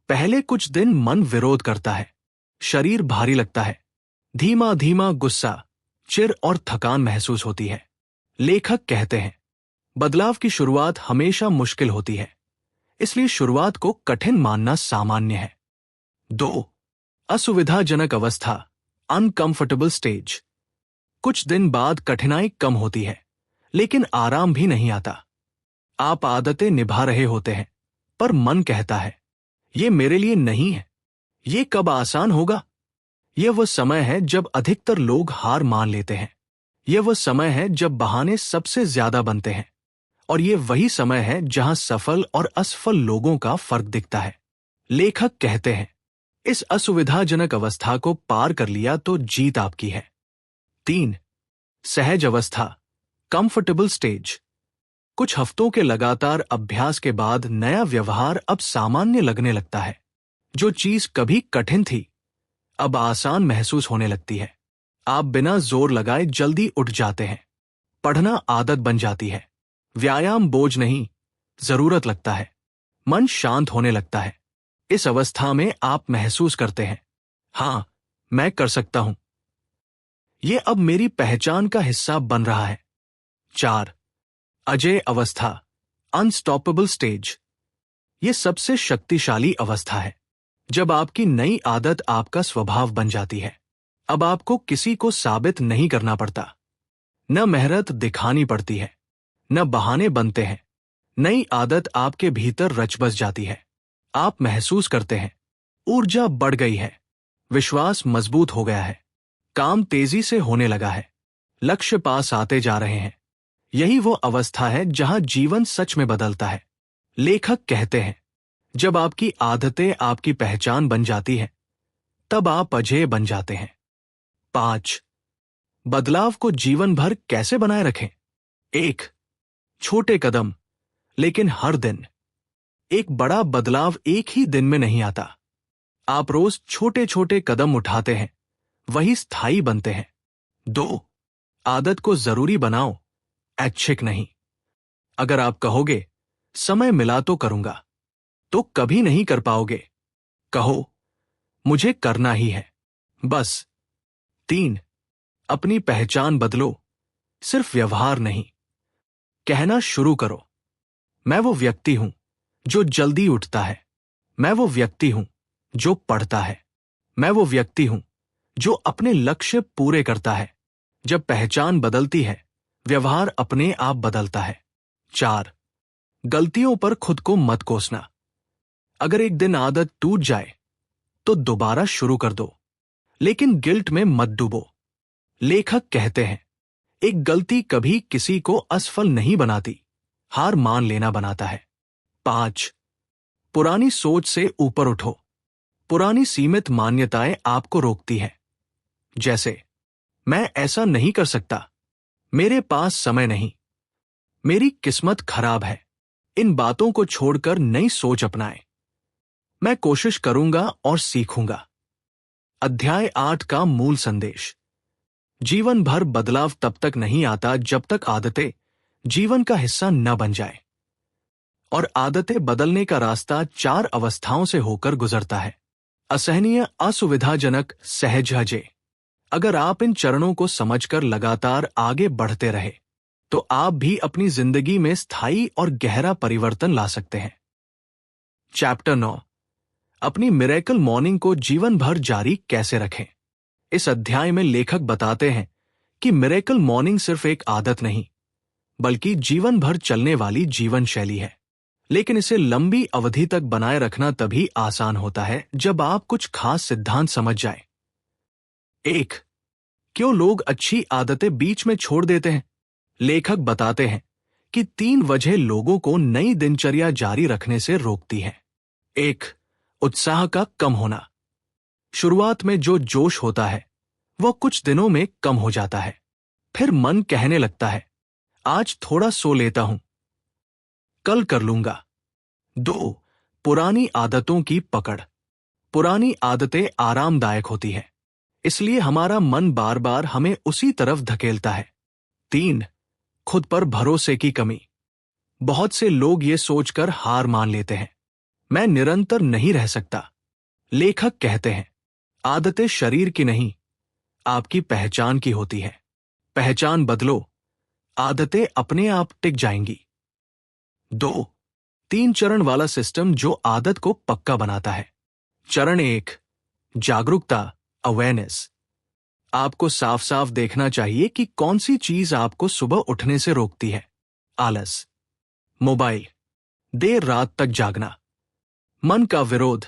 पहले कुछ दिन मन विरोध करता है, शरीर भारी लगता है, धीमा धीमा गुस्सा, चिढ़ और थकान महसूस होती है। लेखक कहते हैं, बदलाव की शुरुआत हमेशा मुश्किल होती है, इसलिए शुरुआत को कठिन मानना सामान्य है। 2. असुविधाजनक अवस्था, अनकंफर्टेबल स्टेज। कुछ दिन बाद कठिनाई कम होती है, लेकिन आराम भी नहीं आता। आप आदतें निभा रहे होते हैं, पर मन कहता है, ये मेरे लिए नहीं है, ये कब आसान होगा। यह वह समय है जब अधिकतर लोग हार मान लेते हैं। यह वह समय है जब बहाने सबसे ज्यादा बनते हैं, और ये वही समय है जहां सफल और असफल लोगों का फर्क दिखता है। लेखक कहते हैं, इस असुविधाजनक अवस्था को पार कर लिया तो जीत आपकी है। 3. सहज अवस्था, कंफर्टेबल स्टेज। कुछ हफ्तों के लगातार अभ्यास के बाद नया व्यवहार अब सामान्य लगने लगता है। जो चीज कभी कठिन थी, अब आसान महसूस होने लगती है। आप बिना जोर लगाए जल्दी उठ जाते हैं। पढ़ना आदत बन जाती है। व्यायाम बोझ नहीं, जरूरत लगता है। मन शांत होने लगता है। इस अवस्था में आप महसूस करते हैं, हां, मैं कर सकता हूं। यह अब मेरी पहचान का हिस्सा बन रहा है। 4. अजेय अवस्था, अनस्टॉपेबल स्टेज। यह सबसे शक्तिशाली अवस्था है, जब आपकी नई आदत आपका स्वभाव बन जाती है। अब आपको किसी को साबित नहीं करना पड़ता, न मेहनत दिखानी पड़ती है, न बहाने बनते हैं। नई आदत आपके भीतर रच बस जाती है। आप महसूस करते हैं, ऊर्जा बढ़ गई है, विश्वास मजबूत हो गया है, काम तेजी से होने लगा है, लक्ष्य पास आते जा रहे हैं। यही वो अवस्था है जहां जीवन सच में बदलता है। लेखक कहते हैं, जब आपकी आदतें आपकी पहचान बन जाती हैं, तब आप अजेय बन जाते हैं। 5. बदलाव को जीवन भर कैसे बनाए रखें। 1. छोटे कदम, लेकिन हर दिन। एक बड़ा बदलाव एक ही दिन में नहीं आता। आप रोज छोटे छोटे कदम उठाते हैं, वही स्थायी बनते हैं। 2. आदत को जरूरी बनाओ, ऐच्छिक नहीं। अगर आप कहोगे, समय मिला तो करूंगा, तो कभी नहीं कर पाओगे। कहो, मुझे करना ही है, बस। 3. अपनी पहचान बदलो, सिर्फ व्यवहार नहीं। कहना शुरू करो, मैं वो व्यक्ति हूं जो जल्दी उठता है, मैं वो व्यक्ति हूं जो पढ़ता है, मैं वो व्यक्ति हूं जो अपने लक्ष्य पूरे करता है। जब पहचान बदलती है, व्यवहार अपने आप बदलता है। 4. गलतियों पर खुद को मत कोसना। अगर एक दिन आदत टूट जाए तो दोबारा शुरू कर दो, लेकिन गिल्ट में मत डूबो। लेखक कहते हैं, एक गलती कभी किसी को असफल नहीं बनाती, हार मान लेना बनाता है। 5. पुरानी सोच से ऊपर उठो। पुरानी सीमित मान्यताएं आपको रोकती हैं, जैसे मैं ऐसा नहीं कर सकता, मेरे पास समय नहीं, मेरी किस्मत खराब है। इन बातों को छोड़कर नई सोच अपनाएं। मैं कोशिश करूंगा और सीखूंगा। अध्याय 8 का मूल संदेश। जीवन भर बदलाव तब तक नहीं आता जब तक आदतें जीवन का हिस्सा न बन जाए। और आदतें बदलने का रास्ता 4 अवस्थाओं से होकर गुजरता है। असहनीय, असुविधाजनक, सहज। अगर आप इन चरणों को समझकर लगातार आगे बढ़ते रहे तो आप भी अपनी जिंदगी में स्थायी और गहरा परिवर्तन ला सकते हैं। चैप्टर 9, अपनी मिरेकल मॉर्निंग को जीवन भर जारी कैसे रखें। इस अध्याय में लेखक बताते हैं कि मिरेकल मॉर्निंग सिर्फ एक आदत नहीं, बल्कि जीवन भर चलने वाली जीवन शैली है। लेकिन इसे लंबी अवधि तक बनाए रखना तभी आसान होता है जब आप कुछ खास सिद्धांत समझ जाएं। 1. क्यों लोग अच्छी आदतें बीच में छोड़ देते हैं? लेखक बताते हैं कि 3 वजह लोगों को नई दिनचर्या जारी रखने से रोकती हैं। 1. उत्साह का कम होना। शुरुआत में जो जोश होता है वो कुछ दिनों में कम हो जाता है। फिर मन कहने लगता है, आज थोड़ा सो लेता हूं, कल कर लूंगा। 2. पुरानी आदतों की पकड़। पुरानी आदतें आरामदायक होती हैं, इसलिए हमारा मन बार बार हमें उसी तरफ धकेलता है। 3. खुद पर भरोसे की कमी। बहुत से लोग ये सोचकर हार मान लेते हैं, मैं निरंतर नहीं रह सकता। लेखक कहते हैं, आदतें शरीर की नहीं, आपकी पहचान की होती है। पहचान बदलो, आदतें अपने आप टिक जाएंगी। 2. 3 चरण वाला सिस्टम जो आदत को पक्का बनाता है। चरण 1, जागरूकता, अवेयरनेस। आपको साफ साफ देखना चाहिए कि कौन सी चीज आपको सुबह उठने से रोकती है। आलस, मोबाइल, देर रात तक जागना, मन का विरोध,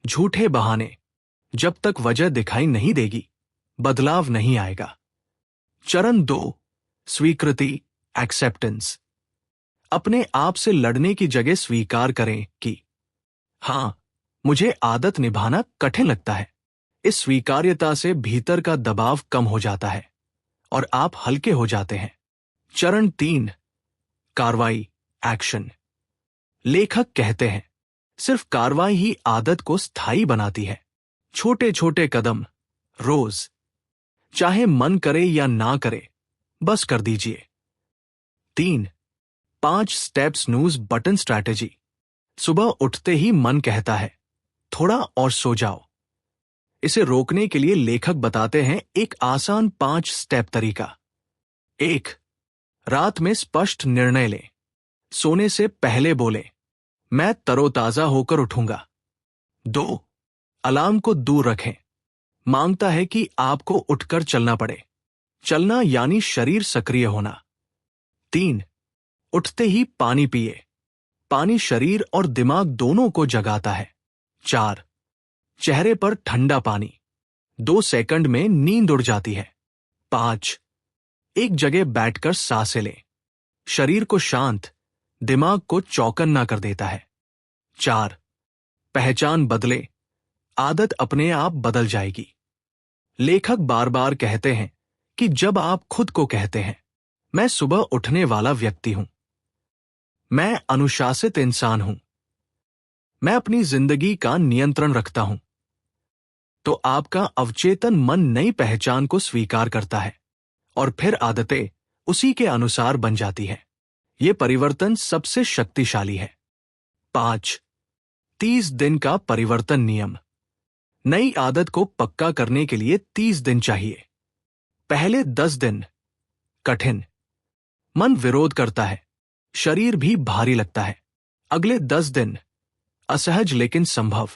झूठे बहाने। जब तक वजह दिखाई नहीं देगी, बदलाव नहीं आएगा। चरण 2, स्वीकृति, एक्सेप्टेंस। अपने आप से लड़ने की जगह स्वीकार करें कि हां, मुझे आदत निभाना कठिन लगता है। इस स्वीकार्यता से भीतर का दबाव कम हो जाता है और आप हल्के हो जाते हैं। चरण 3, कार्रवाई, एक्शन। लेखक कहते हैं, सिर्फ कार्रवाई ही आदत को स्थायी बनाती है। छोटे छोटे कदम, रोज, चाहे मन करे या ना करे, बस कर दीजिए। 3, 5 स्टेप स्नूज बटन स्ट्रैटेजी। सुबह उठते ही मन कहता है, थोड़ा और सो जाओ। इसे रोकने के लिए लेखक बताते हैं एक आसान 5 स्टेप तरीका। 1, रात में स्पष्ट निर्णय लें। सोने से पहले बोले, मैं तरोताजा होकर उठूंगा। 2, अलार्म को दूर रखें। मांगता है कि आपको उठकर चलना पड़े। चलना यानी शरीर सक्रिय होना। 3, उठते ही पानी पिए। पानी शरीर और दिमाग दोनों को जगाता है। 4, चेहरे पर ठंडा पानी। 2 सेकंड में नींद उड़ जाती है। 5, एक जगह बैठकर सांसें लें। शरीर को शांत, दिमाग को चौकन्ना कर देता है। 4, पहचान बदले, आदत अपने आप बदल जाएगी। लेखक बार बार कहते हैं कि जब आप खुद को कहते हैं, मैं सुबह उठने वाला व्यक्ति हूं, मैं अनुशासित इंसान हूं, मैं अपनी जिंदगी का नियंत्रण रखता हूं, तो आपका अवचेतन मन नई पहचान को स्वीकार करता है और फिर आदतें उसी के अनुसार बन जाती है। यह परिवर्तन सबसे शक्तिशाली है। 5, 30 दिन का परिवर्तन नियम। नई आदत को पक्का करने के लिए 30 दिन चाहिए। पहले 10 दिन कठिन, मन विरोध करता है, शरीर भी भारी लगता है। अगले 10 दिन असहज लेकिन संभव,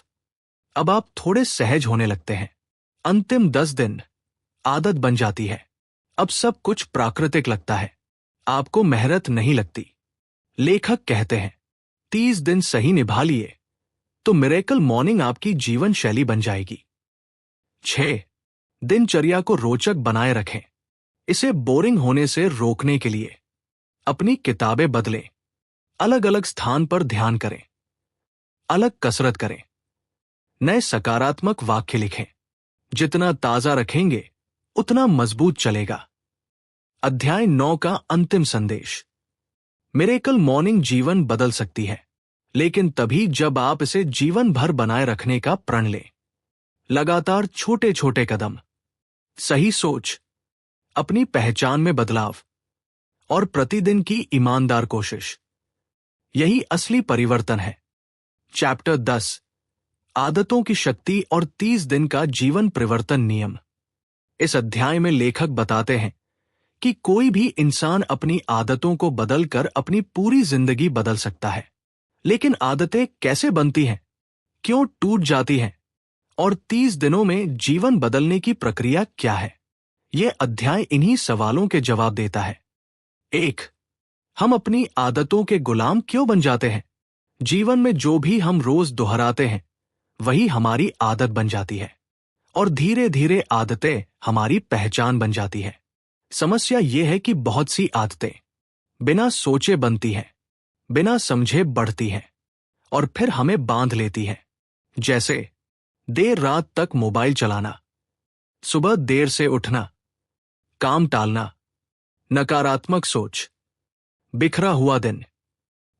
अब आप थोड़े सहज होने लगते हैं। अंतिम 10 दिन आदत बन जाती है, अब सब कुछ प्राकृतिक लगता है, आपको मेहनत नहीं लगती। लेखक कहते हैं, 30 दिन सही निभा लिए, तो मिरेकल मॉर्निंग आपकी जीवन शैली बन जाएगी। 6. दिनचर्या को रोचक बनाए रखें। इसे बोरिंग होने से रोकने के लिए अपनी किताबें बदलें, अलग अलग स्थान पर ध्यान करें, अलग कसरत करें, नए सकारात्मक वाक्य लिखें। जितना ताजा रखेंगे उतना मजबूत चलेगा। अध्याय 9 का अंतिम संदेश। मिरेकल मॉर्निंग जीवन बदल सकती है, लेकिन तभी जब आप इसे जीवन भर बनाए रखने का प्रण लें। लगातार छोटे छोटे कदम, सही सोच, अपनी पहचान में बदलाव और प्रतिदिन की ईमानदार कोशिश, यही असली परिवर्तन है। चैप्टर 10, आदतों की शक्ति और 30 दिन का जीवन परिवर्तन नियम। इस अध्याय में लेखक बताते हैं कि कोई भी इंसान अपनी आदतों को बदलकर अपनी पूरी जिंदगी बदल सकता है। लेकिन आदतें कैसे बनती हैं, क्यों टूट जाती हैं और 30 दिनों में जीवन बदलने की प्रक्रिया क्या है? यह अध्याय इन्हीं सवालों के जवाब देता है। 1. हम अपनी आदतों के गुलाम क्यों बन जाते हैं? जीवन में जो भी हम रोज दोहराते हैं वही हमारी आदत बन जाती है और धीरे धीरे आदतें हमारी पहचान बन जाती है। समस्या यह है कि बहुत सी आदतें बिना सोचे बनती हैं, बिना समझे बढ़ती हैं और फिर हमें बांध लेती हैं। जैसे देर रात तक मोबाइल चलाना, सुबह देर से उठना, काम टालना, नकारात्मक सोच, बिखरा हुआ दिन।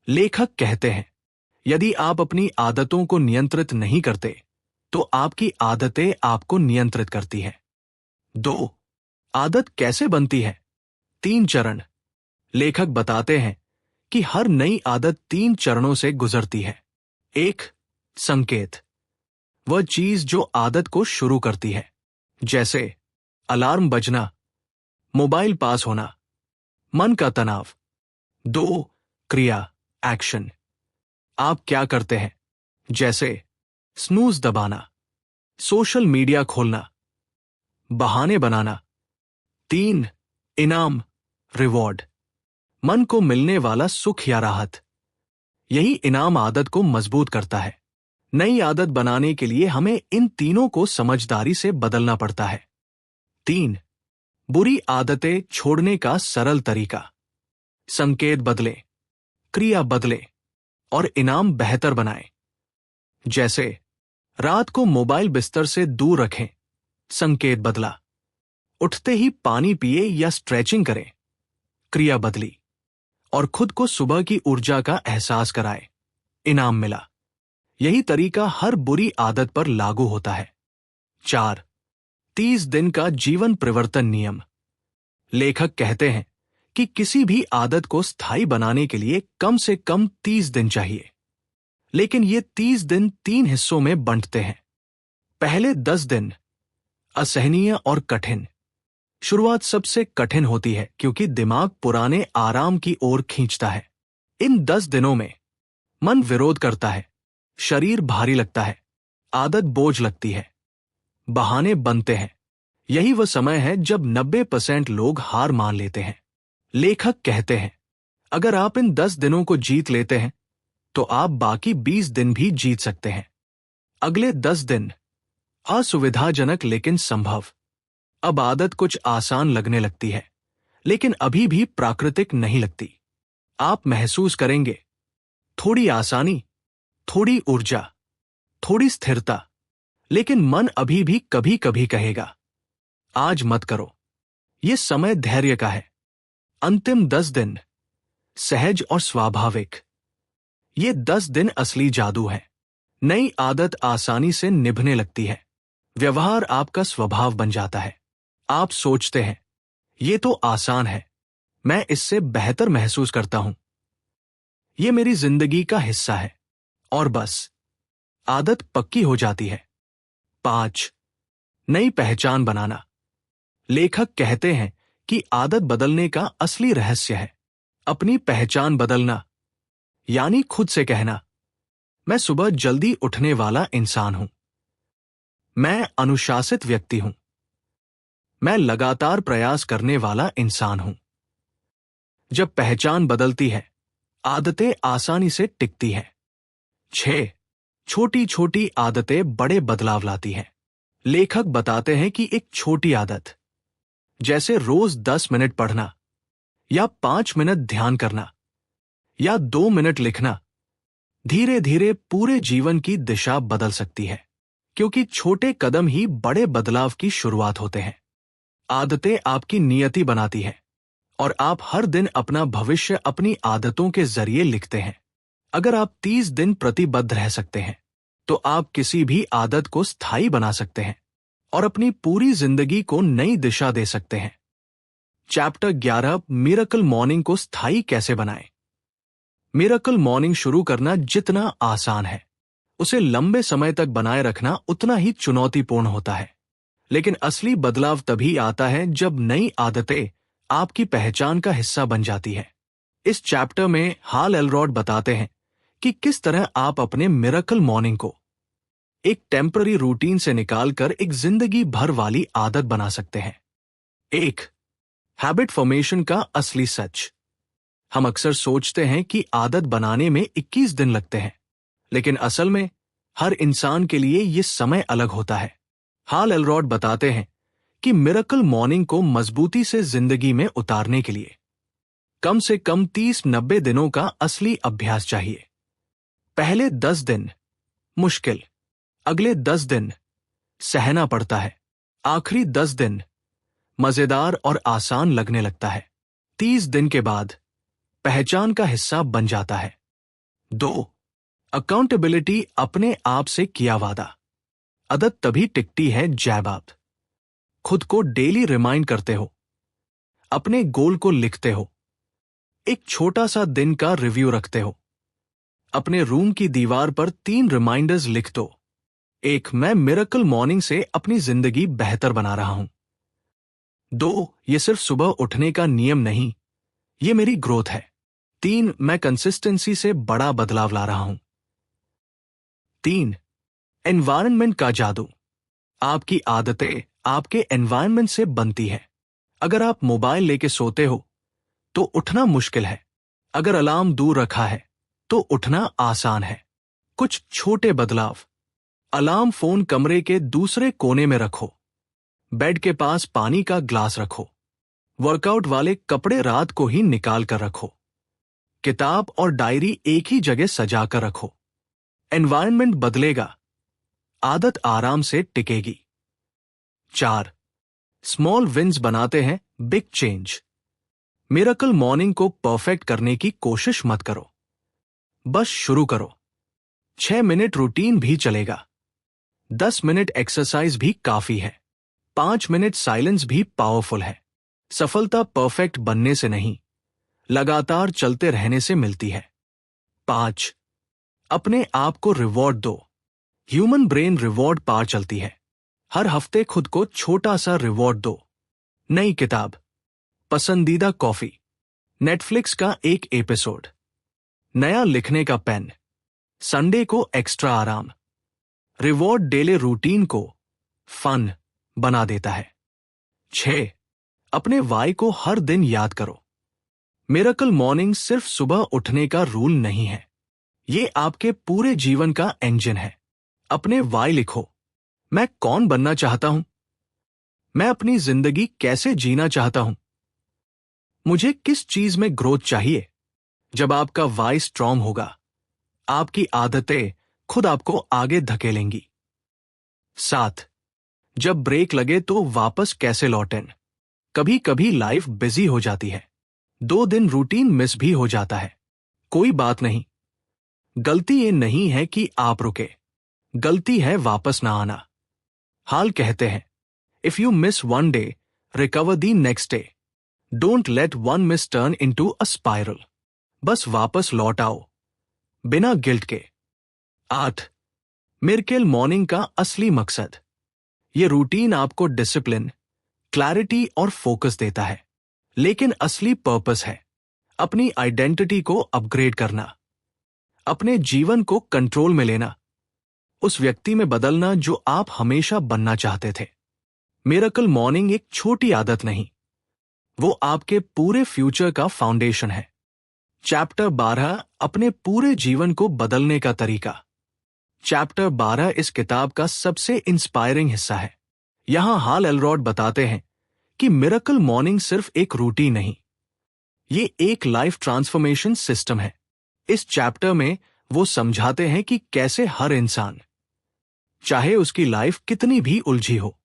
लेखक कहते हैं, यदि आप अपनी आदतों को नियंत्रित नहीं करते तो आपकी आदतें आपको नियंत्रित करती हैं। 2. आदत कैसे बनती है? 3 चरण। लेखक बताते हैं कि हर नई आदत 3 चरणों से गुजरती है। 1. संकेत, वह चीज जो आदत को शुरू करती है, जैसे अलार्म बजना, मोबाइल पास होना, मन का तनाव। 2. क्रिया, एक्शन, आप क्या करते हैं, जैसे स्नूज दबाना, सोशल मीडिया खोलना, बहाने बनाना। 3. इनाम, रिवॉर्ड, मन को मिलने वाला सुख या राहत। यही इनाम आदत को मजबूत करता है। नई आदत बनाने के लिए हमें इन तीनों को समझदारी से बदलना पड़ता है। 3. बुरी आदतें छोड़ने का सरल तरीका। संकेत बदलें, क्रिया बदलें और इनाम बेहतर बनाएं। जैसे रात को मोबाइल बिस्तर से दूर रखें, संकेत बदला। उठते ही पानी पिए या स्ट्रेचिंग करें, क्रिया बदली। और खुद को सुबह की ऊर्जा का एहसास कराए, इनाम मिला। यही तरीका हर बुरी आदत पर लागू होता है। 4. 30 दिन का जीवन परिवर्तन नियम। लेखक कहते हैं कि किसी भी आदत को स्थायी बनाने के लिए कम से कम 30 दिन चाहिए, लेकिन ये 30 दिन 3 हिस्सों में बंटते हैं। पहले 10 दिन असहनीय और कठिन। शुरुआत सबसे कठिन होती है क्योंकि दिमाग पुराने आराम की ओर खींचता है। इन 10 दिनों में मन विरोध करता है, शरीर भारी लगता है, आदत बोझ लगती है, बहाने बनते हैं। यही वह समय है जब 90% लोग हार मान लेते हैं। लेखक कहते हैं, अगर आप इन 10 दिनों को जीत लेते हैं तो आप बाकी 20 दिन भी जीत सकते हैं। अगले 10 दिन असुविधाजनक लेकिन संभव। अब आदत कुछ आसान लगने लगती है, लेकिन अभी भी प्राकृतिक नहीं लगती। आप महसूस करेंगे थोड़ी आसानी, थोड़ी ऊर्जा, थोड़ी स्थिरता, लेकिन मन अभी भी कभी कभी कहेगा, आज मत करो। यह समय धैर्य का है। अंतिम 10 दिन सहज और स्वाभाविक। ये 10 दिन असली जादू है। नई आदत आसानी से निभने लगती है। व्यवहार आपका स्वभाव बन जाता है। आप सोचते हैं, ये तो आसान है, मैं इससे बेहतर महसूस करता हूं, ये मेरी जिंदगी का हिस्सा है, और बस आदत पक्की हो जाती है। 5. नई पहचान बनाना। लेखक कहते हैं कि आदत बदलने का असली रहस्य है अपनी पहचान बदलना, यानी खुद से कहना, मैं सुबह जल्दी उठने वाला इंसान हूं, मैं अनुशासित व्यक्ति हूं, मैं लगातार प्रयास करने वाला इंसान हूं। जब पहचान बदलती है, आदतें आसानी से टिकती हैं। 6. छोटी छोटी आदतें बड़े बदलाव लाती हैं। लेखक बताते हैं कि एक छोटी आदत, जैसे रोज 10 मिनट पढ़ना या 5 मिनट ध्यान करना या 2 मिनट लिखना, धीरे धीरे पूरे जीवन की दिशा बदल सकती है। क्योंकि छोटे कदम ही बड़े बदलाव की शुरुआत होते हैं। आदतें आपकी नियति बनाती हैं और आप हर दिन अपना भविष्य अपनी आदतों के जरिए लिखते हैं। अगर आप 30 दिन प्रतिबद्ध रह सकते हैं तो आप किसी भी आदत को स्थायी बना सकते हैं और अपनी पूरी जिंदगी को नई दिशा दे सकते हैं। चैप्टर 11, मिरेकल मॉर्निंग को स्थायी कैसे बनाएं। मिरेकल मॉर्निंग शुरू करना जितना आसान है, उसे लंबे समय तक बनाए रखना उतना ही चुनौतीपूर्ण होता है। लेकिन असली बदलाव तभी आता है जब नई आदतें आपकी पहचान का हिस्सा बन जाती है। इस चैप्टर में हाल एलरॉड बताते हैं कि किस तरह आप अपने मिरेकल मॉर्निंग को एक टेम्पररी रूटीन से निकालकर एक जिंदगी भर वाली आदत बना सकते हैं। 1. हैबिट फॉर्मेशन का असली सच। हम अक्सर सोचते हैं कि आदत बनाने में 21 दिन लगते हैं, लेकिन असल में हर इंसान के लिए यह समय अलग होता है। हाल एलरॉड बताते हैं कि मिरेकल मॉर्निंग को मजबूती से जिंदगी में उतारने के लिए कम से कम 30-90 दिनों का असली अभ्यास चाहिए। पहले 10 दिन मुश्किल, अगले 10 दिन सहना पड़ता है, आखिरी 10 दिन मजेदार और आसान लगने लगता है। 30 दिन के बाद पहचान का हिस्सा बन जाता है। 2. अकाउंटेबिलिटी, अपने आप से किया वादा। आदत तभी टिकती है जब आप खुद को डेली रिमाइंड करते हो, अपने गोल को लिखते हो, एक छोटा सा दिन का रिव्यू रखते हो, अपने रूम की दीवार पर 3 रिमाइंडर्स लिख दो। 1. मैं मिरेकल मॉर्निंग से अपनी जिंदगी बेहतर बना रहा हूं। 2. ये सिर्फ सुबह उठने का नियम नहीं, ये मेरी ग्रोथ है। 3. मैं कंसिस्टेंसी से बड़ा बदलाव ला रहा हूं। 3. एनवायरनमेंट का जादू। आपकी आदतें आपके एनवायरनमेंट से बनती है। अगर आप मोबाइल लेके सोते हो तो उठना मुश्किल है, अगर अलार्म दूर रखा है तो उठना आसान है। कुछ छोटे बदलाव। अलार्म फोन कमरे के दूसरे कोने में रखो, बेड के पास पानी का ग्लास रखो, वर्कआउट वाले कपड़े रात को ही निकाल कर रखो, किताब और डायरी एक ही जगह सजा कर रखो। एनवायरनमेंट बदलेगा, आदत आराम से टिकेगी। 4. स्मॉल विन्स बनाते हैं बिग चेंज। मिरेकल मॉर्निंग को परफेक्ट करने की कोशिश मत करो, बस शुरू करो। 6 मिनट रूटीन भी चलेगा, 10 मिनट एक्सरसाइज भी काफी है, 5 मिनट साइलेंस भी पावरफुल है। सफलता परफेक्ट बनने से नहीं, लगातार चलते रहने से मिलती है। 5. अपने आप को रिवॉर्ड दो। ह्यूमन ब्रेन रिवॉर्ड पार चलती है। हर हफ्ते खुद को छोटा सा रिवॉर्ड दो। नई किताब, पसंदीदा कॉफी, नेटफ्लिक्स का एक एपिसोड, नया लिखने का पेन, संडे को एक्स्ट्रा आराम। रिवॉर्ड डेली रूटीन को फन बना देता है। 6. अपने वाई को हर दिन याद करो। मिरेकल मॉर्निंग सिर्फ सुबह उठने का रूल नहीं है, ये आपके पूरे जीवन का इंजन है। अपने वाई लिखो। मैं कौन बनना चाहता हूं? मैं अपनी जिंदगी कैसे जीना चाहता हूं? मुझे किस चीज में ग्रोथ चाहिए? जब आपका वाई स्ट्रांग होगा, आपकी आदतें खुद आपको आगे धकेलेंगी। 7. जब ब्रेक लगे तो वापस कैसे लौटें? कभी कभी लाइफ बिजी हो जाती है, 2 दिन रूटीन मिस भी हो जाता है, कोई बात नहीं। गलती ये नहीं है कि आप रुके, गलती है वापस ना आना। हाल कहते हैं, if you miss one day, recover the next day. Don't let one miss turn into a spiral. बस वापस लौट आओ, बिना गिल्ट के। 8. मिरेकल मॉर्निंग का असली मकसद। ये रूटीन आपको डिसिप्लिन, क्लैरिटी और फोकस देता है, लेकिन असली पर्पस है अपनी आइडेंटिटी को अपग्रेड करना, अपने जीवन को कंट्रोल में लेना, उस व्यक्ति में बदलना जो आप हमेशा बनना चाहते थे। मिरेकल मॉर्निंग एक छोटी आदत नहीं, वो आपके पूरे फ्यूचर का फाउंडेशन है। चैप्टर 12, अपने पूरे जीवन को बदलने का तरीका। चैप्टर 12 इस किताब का सबसे इंस्पायरिंग हिस्सा है। यहां हाल एलरॉड बताते हैं कि मिरेकल मॉर्निंग सिर्फ एक रूटीन नहीं, ये एक लाइफ ट्रांसफॉर्मेशन सिस्टम है। इस चैप्टर में वो समझाते हैं कि कैसे हर इंसान, चाहे उसकी लाइफ कितनी भी उलझी हो,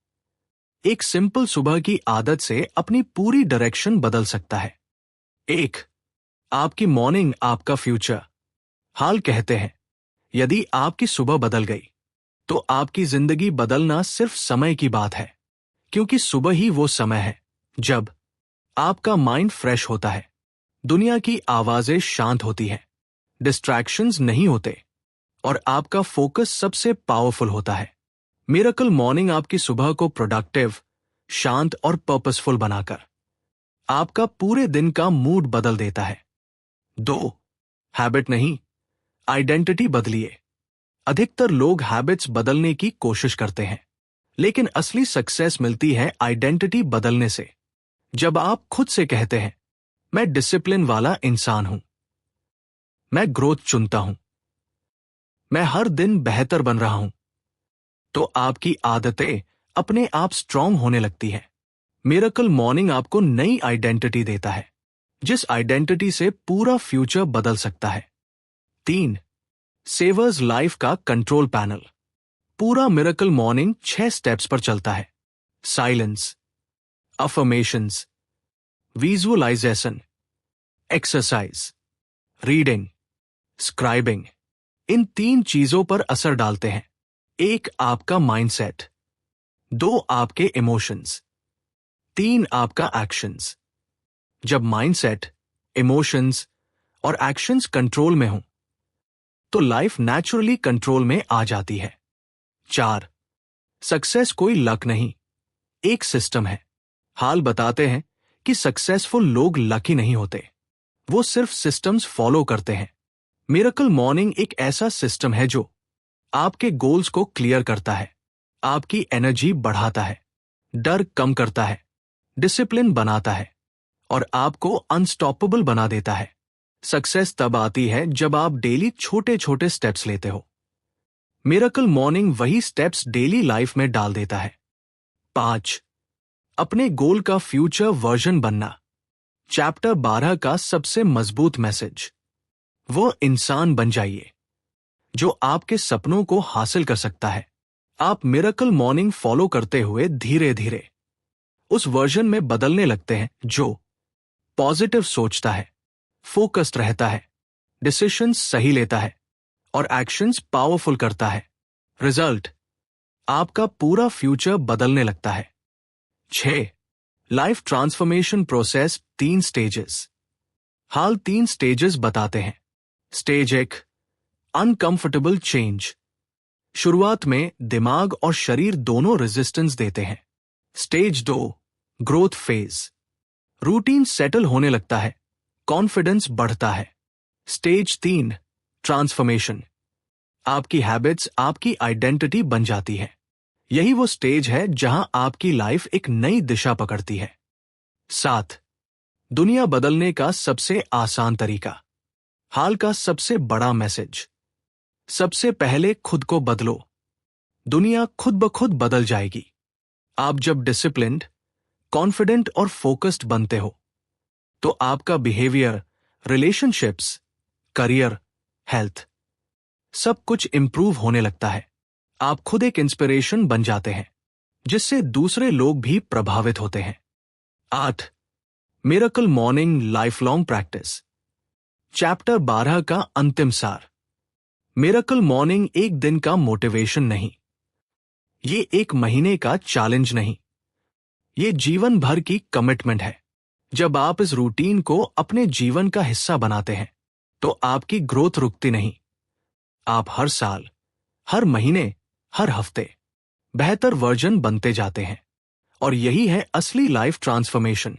एक सिंपल सुबह की आदत से अपनी पूरी डायरेक्शन बदल सकता है। 1. आपकी मॉर्निंग आपका फ्यूचर। हाल कहते हैं, यदि आपकी सुबह बदल गई तो आपकी जिंदगी बदलना सिर्फ समय की बात है, क्योंकि सुबह ही वो समय है जब आपका माइंड फ्रेश होता है, दुनिया की आवाजें शांत होती हैं, डिस्ट्रैक्शंस नहीं होते और आपका फोकस सबसे पावरफुल होता है। मिरेकल मॉर्निंग आपकी सुबह को प्रोडक्टिव, शांत और पर्पसफुल बनाकर आपका पूरे दिन का मूड बदल देता है। 2. हैबिट नहीं, आइडेंटिटी बदलिए। अधिकतर लोग हैबिट्स बदलने की कोशिश करते हैं, लेकिन असली सक्सेस मिलती है आइडेंटिटी बदलने से। जब आप खुद से कहते हैं, मैं डिसिप्लिन वाला इंसान हूं, मैं ग्रोथ चुनता हूं, मैं हर दिन बेहतर बन रहा हूं, तो आपकी आदतें अपने आप स्ट्रांग होने लगती हैं। मिरेकल मॉर्निंग आपको नई आइडेंटिटी देता है, जिस आइडेंटिटी से पूरा फ्यूचर बदल सकता है। 3. सेवर्स लाइफ का कंट्रोल पैनल। पूरा मिरेकल मॉर्निंग 6 स्टेप्स पर चलता है। Silence, affirmations, visualisation, exercise, reading, scribing. इन 3 चीजों पर असर डालते हैं। 1. आपका माइंडसेट, 2. आपके इमोशंस, 3. आपका एक्शंस। जब माइंडसेट, इमोशंस और एक्शंस कंट्रोल में हों, तो लाइफ नेचुरली कंट्रोल में आ जाती है। 4. सक्सेस कोई लक नहीं, एक सिस्टम है। हाल बताते हैं कि सक्सेसफुल लोग लकी नहीं होते, वो सिर्फ सिस्टम्स फॉलो करते हैं। मिरेकल मॉर्निंग एक ऐसा सिस्टम है जो आपके गोल्स को क्लियर करता है, आपकी एनर्जी बढ़ाता है, डर कम करता है, डिसिप्लिन बनाता है और आपको अनस्टॉपेबल बना देता है। सक्सेस तब आती है जब आप डेली छोटे छोटे स्टेप्स लेते हो। मिरेकल मॉर्निंग वही स्टेप्स डेली लाइफ में डाल देता है। 5. अपने गोल का फ्यूचर वर्जन बनना। चैप्टर 12 का सबसे मजबूत मैसेज, वो इंसान बन जाइए जो आपके सपनों को हासिल कर सकता है। आप मिरेकल मॉर्निंग फॉलो करते हुए धीरे धीरे उस वर्जन में बदलने लगते हैं जो पॉजिटिव सोचता है, फोकस्ड रहता है, डिसीजंस सही लेता है और एक्शंस पावरफुल करता है। रिजल्ट, आपका पूरा फ्यूचर बदलने लगता है। 6. Life transformation process 3 stages. Hal 3 stages बताते हैं। Stage 1, uncomfortable change. शुरुआत में दिमाग और शरीर दोनों रेजिस्टेंस देते हैं। Stage 2, growth phase. Routine settle होने लगता है, कॉन्फिडेंस बढ़ता है। Stage 3, transformation. आपकी हैबिट्स आपकी आइडेंटिटी बन जाती है। यही वो स्टेज है जहां आपकी लाइफ एक नई दिशा पकड़ती है। 7. दुनिया बदलने का सबसे आसान तरीका। हाल का सबसे बड़ा मैसेज, सबसे पहले खुद को बदलो, दुनिया खुद ब खुद बदल जाएगी। आप जब डिसिप्लिन्ड, कॉन्फिडेंट और फोकस्ड बनते हो, तो आपका बिहेवियर, रिलेशनशिप्स, करियर, हेल्थ, सब कुछ इंप्रूव होने लगता है। आप खुद एक इंस्पिरेशन बन जाते हैं, जिससे दूसरे लोग भी प्रभावित होते हैं। 8. Miracle morning life long practice. Chapter 12 का अंतिम सार। मिरेकल मॉर्निंग एक दिन का मोटिवेशन नहीं, ये एक महीने का चैलेंज नहीं, ये जीवन भर की कमिटमेंट है। जब आप इस रूटीन को अपने जीवन का हिस्सा बनाते हैं, तो आपकी ग्रोथ रुकती नहीं। आप हर साल, हर महीने, हर हफ्ते बेहतर वर्जन बनते जाते हैं और यही है असली लाइफ ट्रांसफॉर्मेशन।